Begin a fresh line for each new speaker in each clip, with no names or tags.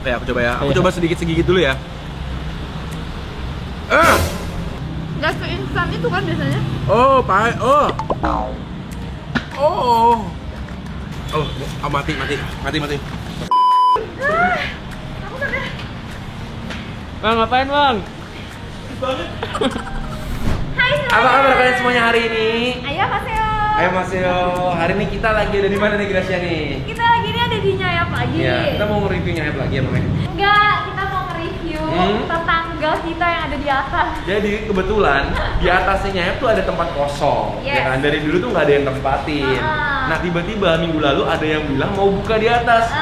Oke, aku coba ya. Aku coba sedikit-sedikit dulu ya.
Gak seinstan itu kan biasanya.
Oh, pahit. Oh. Mati.
Aku udah.
Bang, ngapain bang?
Hai semua.
Apa kabar kalian semuanya hari ini?
Ayo Maseo.
Ayo Mas Yo, hari ini kita lagi ada di mana nih Gracia nih?
Kita lagi ini ada di Nyayap lagi.
Iya, kita mau nge-review Nyayap lagi ya Bang?
Enggak, kita mau nge-review tetangga kita yang ada di atas.
Jadi kebetulan di atasnya Nyayap tuh ada tempat kosong.
Yes.
Ya kan? Dari dulu tuh nggak ada yang tempatin. Nah tiba-tiba minggu lalu ada yang bilang mau buka di atas.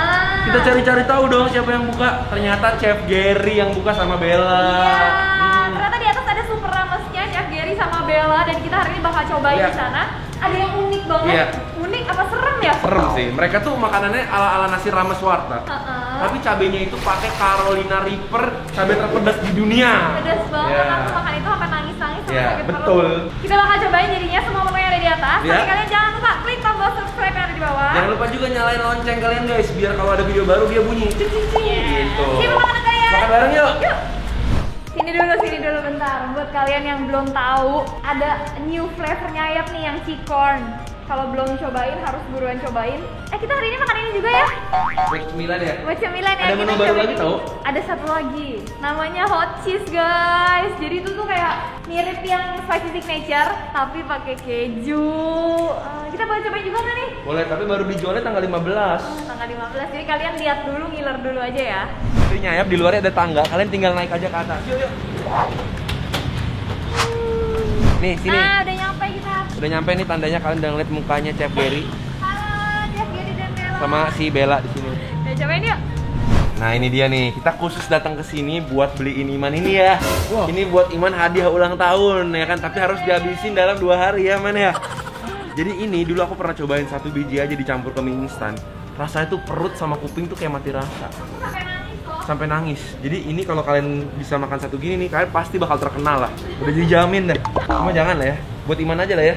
Kita cari-cari tahu dong siapa yang buka. Ternyata Chef Gary yang buka sama Bella.
Iya, ternyata di atas ada super ramesnya Chef Gary sama Bella dan kita hari ini bakal cobain di sana. Ada yang unik banget.
Iya.
Unik apa serem ya?
Serem sih. Mereka tuh makanannya ala-ala nasi rames warteg. Tapi cabenya itu pakai Carolina Reaper, cabai terpedas di dunia.
Pedas banget,
Iya.
aku makan itu sampai nangis-nangis sampai
Iya,
sakit
betul.
perut. Kita bakal cobain jadinya semua menu yang ada di atas.
Iya.
Tapi kalian jangan lupa klik tombol subscribe yang ada di bawah.
Jangan lupa juga nyalain lonceng kalian guys, biar kalau ada video baru dia bunyi. Gitu.
Siap makanan kalian.
Makan bareng yuk.
Yuk. Sini dulu bentar. Buat kalian yang belum tahu, ada new flavor Nyayap nih yang cicorn. Kalau belum cobain harus buruan cobain. Kita hari ini makan ini juga ya.
Buat cemilan ya?
Buat cemilan ya.
Ada
kita
menu baru
cobain
lagi
ini.
tau?
Ada satu lagi. Namanya hot cheese guys. Jadi itu tuh kayak mirip yang spicy signature tapi pakai keju. Kita boleh cobain juga nggak nih?
Boleh, tapi baru dijualnya tanggal 15.
Tanggal 15. Jadi kalian lihat dulu, ngiler dulu aja ya.
Jadi Nyayap di luarnya ada tangga, kalian tinggal naik aja ke atas. Yuk. Nih, sini.
Nah, udah nyampe kita.
Udah nyampe nih tandanya kalian udah ngeliat mukanya Chef Gary
Halo, Chef Gary dan Bella.
sama si Bella di sini.
Udah cobain yuk.
Nah ini dia nih, kita khusus datang ke sini buat beliin Iman ini ya. Ini buat Iman hadiah ulang tahun ya kan, tapi harus dihabisin dalam 2 hari ya Man ya. Jadi ini dulu aku pernah cobain 1 biji aja dicampur ke mie instan. Rasanya tuh perut sama kuping tuh kayak mati rasa.
Sampai nangis kok.
Sampai nangis. Jadi ini kalau kalian bisa makan 1 gini nih, kalian pasti bakal terkenal lah. Udah dijamin deh. Cuma jangan lah ya, buat Iman aja lah ya.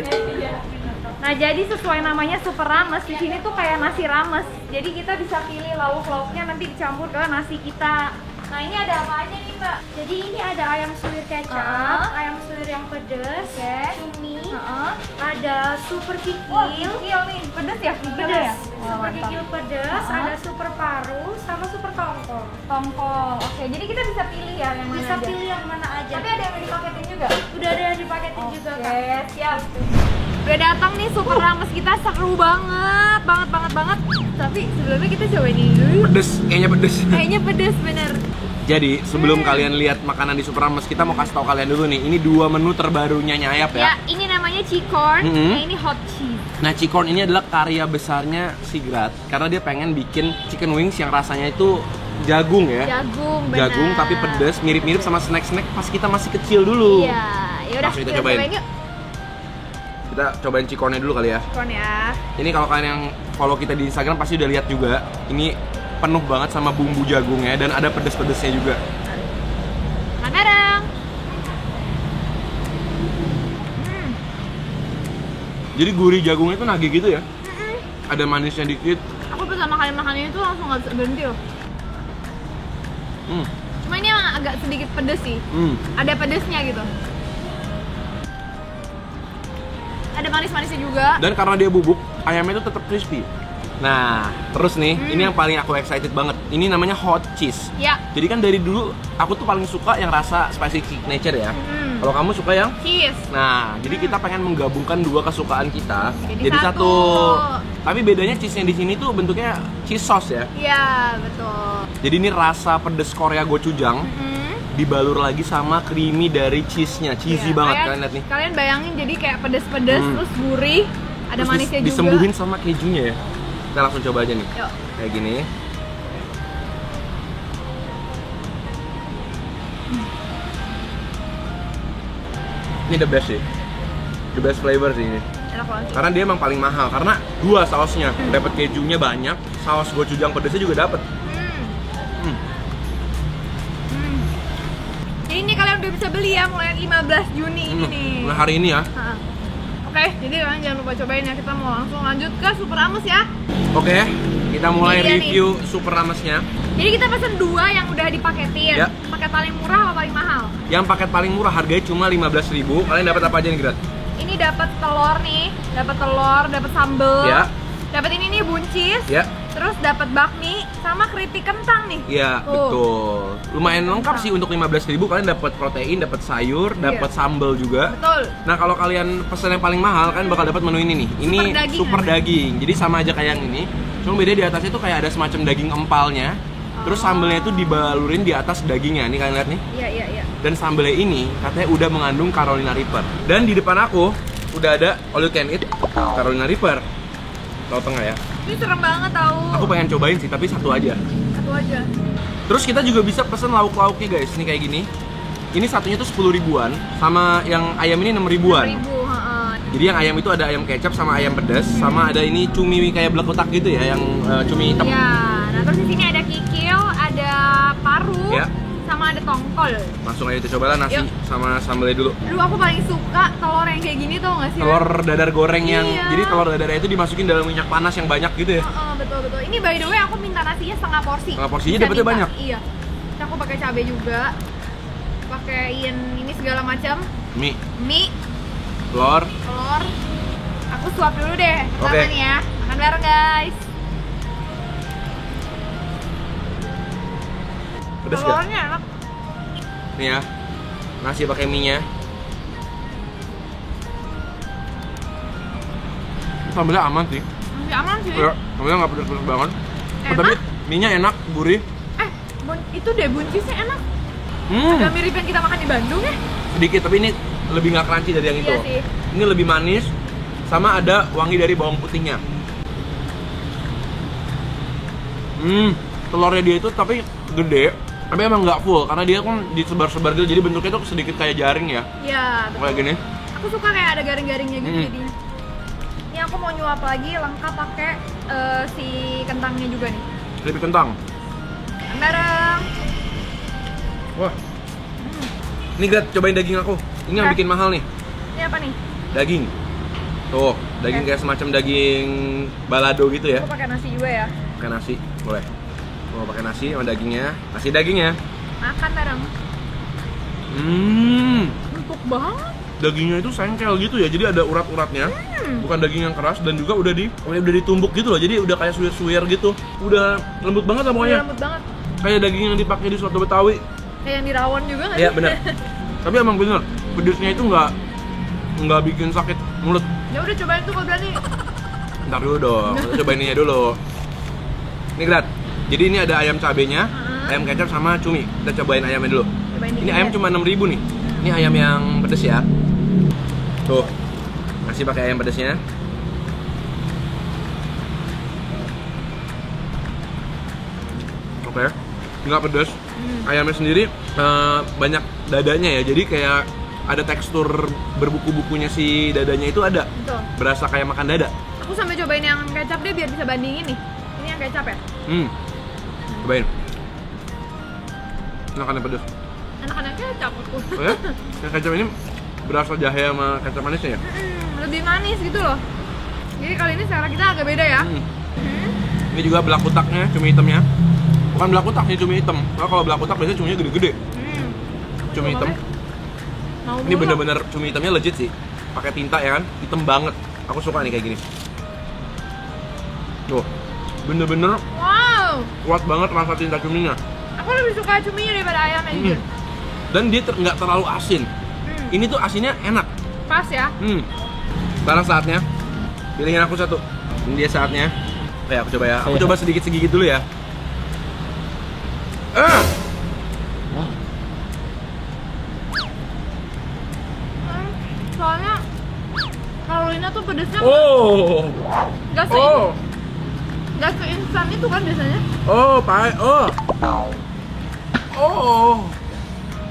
Nah, jadi sesuai namanya super rames, di sini tuh kayak nasi rames. Jadi kita bisa pilih lauk-lauknya nanti dicampur ke nasi kita. Nah, ini ada apa aja nih, Mbak?
Jadi ini ada ayam suwir kecap, ayam suwir yang pedas, cumi, ada super kikil,
Kikil nih, pedes ya? Kikilnya ya?
super kikil pedas, ada super paru, sama super tongkol.
Tongkol. Oke, jadi kita bisa pilih ya yang mana
Bisa
aja.
pilih yang mana aja.
Tapi ada yang dipaketin juga?
Udah ada yang dipaketin juga
Oke,
kan?
siap. Udah datang nih super rames kita, seru banget. Tapi sebelumnya kita cobain ini dulu.
Pedes, kayaknya pedes.
Kayaknya pedes bener.
Jadi sebelum kalian lihat makanan di Super Rames, kita mau kasih tahu kalian dulu nih, ini 2 menu terbarunya Nyayap ya.
Ya, ini namanya cicorn, ini hot cheese.
Nah, cicorn ini adalah karya besarnya Sigrat karena dia pengen bikin chicken wings yang rasanya itu jagung ya.
Jagung, benar.
Jagung tapi pedes, mirip-mirip sama snack-snack pas kita masih kecil dulu.
Iya, yaudah
Langsung kita
kita
cobain.
yuk.
Kita cobain cicornnya dulu kali ya.
Cicorn ya.
Ini kalau kalian yang follow kita di Instagram pasti udah lihat juga. Ini penuh banget sama bumbu jagungnya dan ada pedes-pedesnya juga.
Makan bareng.
Jadi gurih jagungnya tuh nagih gitu ya. Ada manisnya dikit.
Aku pertama kali makan ini tuh langsung gak bisa berhenti loh. Cuma ini emang agak sedikit pedes sih. Ada pedesnya gitu. Ada manis-manisnya juga.
Dan karena dia bubuk, ayamnya itu tetap crispy. Nah, terus nih, ini yang paling aku excited banget. Ini namanya hot cheese.
Ya.
Jadi kan dari dulu aku tuh paling suka yang rasa spicy signature ya. Kalau kamu suka yang?
Cheese.
Nah, jadi kita pengen menggabungkan 2 kesukaan kita
Jadi satu.
Tapi bedanya cheese-nya di sini tuh bentuknya cheese sauce ya.
Iya, betul.
Jadi ini rasa pedes Korea gochujang dibalur lagi sama creamy dari cheese-nya. Cheesy
Iya,
banget kalian lihat nih.
Kalian bayangin jadi kayak pedes-pedes terus gurih, ada
Terus
manisnya juga.
disembuhin sama kejunya ya. Kita langsung coba aja nih.
Yuk.
Kayak gini. Ini the best sih. The best flavor sih ini.
Enak banget sih.
Karena dia emang paling mahal. Karena 2 sausnya. Dapat kejunya banyak, saus gochujang pedesnya juga dapat.
Jadi ini kalian udah bisa beli ya mulai 15 Juni ini nih.
Nah, hari ini ya.
Oke, jadi kalian jangan lupa cobain ya. Kita mau langsung lanjut ke super rames ya.
Oke. Kita mulai
Ini dia
review super ramesnya.
Jadi kita pesen 2 yang udah dipaketin.
Ya.
Paket paling murah apa paling mahal?
Yang paket paling murah harganya cuma 15.000. Kalian dapat apa aja nih, Grat?
Ini dapat telur nih, dapat sambel.
Ya.
Dapat ini nih buncis.
Ya.
Terus dapat bakmi sama keripik kentang nih.
Iya,
Tuh.
betul. Lumayan lengkap sih untuk 15.000. Kalian dapat protein, dapat sayur, dapat sambal juga.
Betul.
Nah, kalau kalian pesan yang paling mahal kan bakal dapat menu ini nih. Ini
Super daging,
super
kan?
daging. Jadi sama aja kayak yang ini. Cuma beda di atasnya tuh kayak ada semacam daging empalnya. Terus sambelnya itu dibalurin di atas dagingnya. Nih kalian lihat nih.
Iya.
Dan sambelnya ini katanya udah mengandung Carolina Reaper. Dan di depan aku udah ada all you can eat Carolina Reaper. Tahu tengah ya.
Ini serem banget tahu.
Aku pengen cobain sih, tapi satu aja.
Satu aja.
Terus kita juga bisa pesen lauk-lauknya guys, nih kayak gini. Ini satunya tuh 10 ribuan, sama yang ayam ini 6 ribuan.
6.000, heeh.
Jadi yang ayam itu ada ayam kecap sama ayam pedas, sama ada ini cumi kayak belak kotak gitu ya, yang cumi hitam.
Iya. Nah, terus di sini ada kikil, ada paru,
Ya.
sama ada tongkol.
Langsung aja kita cobalah nasi
Yuk.
sama sambelnya dulu.
Aduh, aku paling suka telur yang kayak gini tuh nggak sih?
Telur dadar goreng yang,
Iya.
jadi telur dadarnya itu dimasukin dalam minyak panas yang banyak gitu ya.
Betul. Ini by the way aku minta nasinya setengah porsi.
Setengah porsinya
Bisa
dapetnya
minta.
banyak.
Iya. Terus aku pakai cabai juga. Pakein ini segala macam.
Mie,
Mie,
telur,
telur. Aku suap dulu deh. Pertama
Oke.
nih ya. Makan bareng guys.
pedas gak?
Telurnya enak.
Nih ya, nasi pakai mie-nya. Sambelnya aman sih.
Masih aman sih.
Ya, sambelnya nggak pedas-pedas banget.
Enak.
Tapi mie-nya enak, gurih.
Itu deh buncisnya enak.
Hmm.
Agak mirip yang kita makan di Bandung ya.
Sedikit, tapi ini lebih nggak crunchy dari yang itu.
Iya sih.
Ini lebih manis, sama ada wangi dari bawang putihnya. Telurnya dia itu tapi gede, tapi emang nggak full karena dia kan disebar-sebar gitu, jadi bentuknya tuh sedikit kayak jaring ya,
Iya, betul.
kayak gini.
Aku suka kayak ada garing-garingnya gitu
Hmm.
jadinya. Ini aku mau nyuap lagi lengkap pakai si kentangnya juga nih.
Keripik kentang.
Makan bareng.
Wah. Ini Grat, cobain daging aku. Ini yang
Hah?
bikin mahal nih.
Ini apa nih?
Daging. Tuh, daging
Oke.
kayak semacam daging balado gitu ya.
Aku pakai nasi juga ya.
Pakai nasi, boleh. Mau pakai nasi sama dagingnya. Nasi dagingnya.
Makan bareng. Empuk banget.
Dagingnya itu sengkel gitu ya, jadi ada urat-uratnya. Bukan daging yang keras dan juga udah ditumbuk gitu loh. Jadi udah kayak suwir-suwir gitu. Udah lembut banget lah
Udah
pokoknya.
lembut banget.
Kayak daging yang dipakai di soto Betawi.
Kayak yang di rawon juga nggak
Iya,
sih?
bener. Tapi emang bener, pedesnya itu nggak bikin sakit mulut.
Ya udah cobain tuh kalau berani.
Ntar dulu dong, kita cobain ininya dulu. Nih Grat, jadi ini ada ayam cabenya, ayam kecap sama cumi. Kita cobain ayamnya dulu.
Cobain
Ini
dikit
ayam
ya.
cuma 6.000 nih. Ini ayam yang pedes ya. Tuh, kasih pakai ayam pedesnya. Oke, nggak pedes. Ayamnya sendiri banyak dadanya ya, jadi kayak ada tekstur berbuku-bukunya si dadanya itu ada.
Betul.
Berasa kayak makan dada.
Aku sampai cobain yang kecap deh biar bisa bandingin nih. Ini yang kecap ya?
Cobain. Enakan yang pedes.
Enak-enak kecap aku.
Oh ya? Yang kecap ini berasa jahe sama kecap manisnya ya?
Lebih manis gitu loh. Jadi kali ini selera kita agak beda ya.
Ini juga belak kutaknya, cumi hitamnya. Bukan belak kutak nih, cumi hitam. Karena kalau belak kutak biasanya cuminya gede-gede. Cumi hitam.
Mau
Ini
dulu.
bener-bener cumi hitamnya legit sih. Pakai tinta ya kan, hitam banget. Aku suka nih kayak gini. Tuh, bener-bener
Wow.
kuat banget rasa tinta cuminya.
Aku lebih suka cuminya daripada ayamnya jujur.
Dan dia nggak terlalu asin. Ini tuh asinnya enak.
Pas ya.
Sekarang saatnya pilihin aku satu. Ini dia saatnya. Oke, aku coba ya. Aku coba sedikit segigit dulu ya.
Soalnya Carolina tuh pedesnya
Oh.
nggak se
Oh.
nggak seinstan itu kan biasanya.
Oh, pahit. Oh. Oh.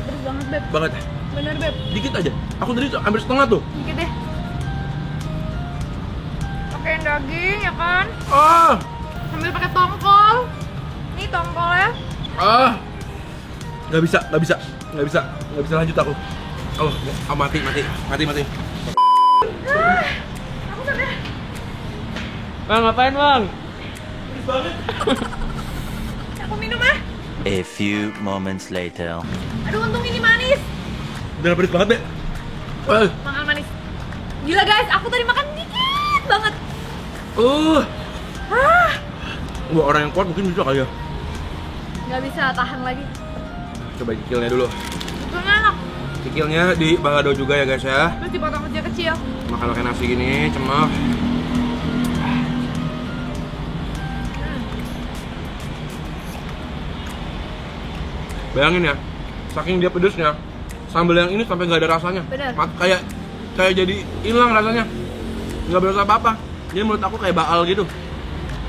Pedes banget beb.
Banget.
Bener beb.
Dikit aja. Aku tadi hampir setengah tuh.
Dikit deh. Pakein daging ya kan.
Ah.
Sambil pakai tongkol. Nih tongkolnya.
Ah. Nggak bisa lanjut aku. Oh, mati.
Aku sampai
Bang, ngapain bang?
pedes banget.
Aku minum ah.
A few moments later.
Aduh, untung ini manis.
Udah pedes banget, Be.
Makan manis. Gila guys, aku tadi makan dikit banget.
Wah, orang yang kuat mungkin bisa kali ya.
Nggak bisa tahan lagi.
Coba kikilnya dulu.
Itu enak.
Kikilnya di balado juga ya guys ya.
Terus dipotong kecil-kecil.
Makan pakai nasi gini, cemak. Bayangin ya, saking dia pedesnya, sambal yang ini sampai nggak ada rasanya.
Bener.
Kayak jadi hilang rasanya, nggak berasa apa-apa. Jadi menurut aku kayak bakal gitu.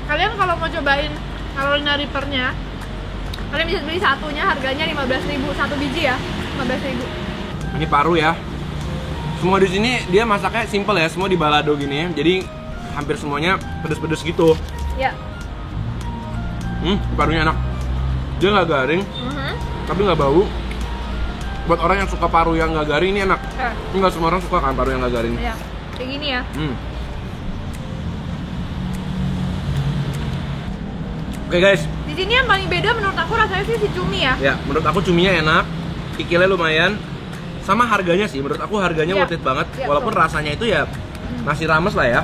Kalian kalau mau cobain Carolina Reaper-nya, kalian bisa beli satunya, harganya 15.000 satu biji ya, 15.000.
Ini paru ya. Semua di sini dia masaknya simple ya, semua di balado gini. Jadi hampir semuanya pedes-pedes gitu.
Ya.
Parunya enak. Dia nggak garing, tapi nggak bau. Buat orang yang suka paru yang nggak garing ini enak. Ini nggak semua orang suka kan paru yang nggak garing.
Ya. Kayak gini ya.
Oke guys.
Di sini yang paling beda menurut aku rasanya sih si cumi ya.
Ya, menurut aku cuminya enak, kikilnya lumayan, sama harganya sih. Menurut aku harganya worth it banget. Walaupun rasanya itu ya nasi rames lah ya.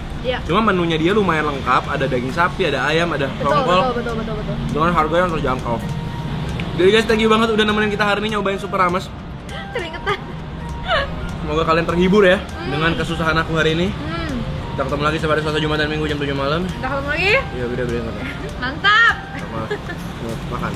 Cuma menunya dia lumayan lengkap, ada daging sapi, ada ayam, ada tongkol.
Betul.
Dengan harga yang terjangkau. Jadi guys, thank you banget udah nemenin kita hari ini nyobain super rames.
Keringetan.
Semoga kalian terhibur ya dengan kesusahan aku hari ini. Kita ketemu lagi setiap hari Selasa, Jumat, dan Minggu jam 7 malam.
Kita ketemu lagi.
Iya, beda-beda.
Mantap.
Makan.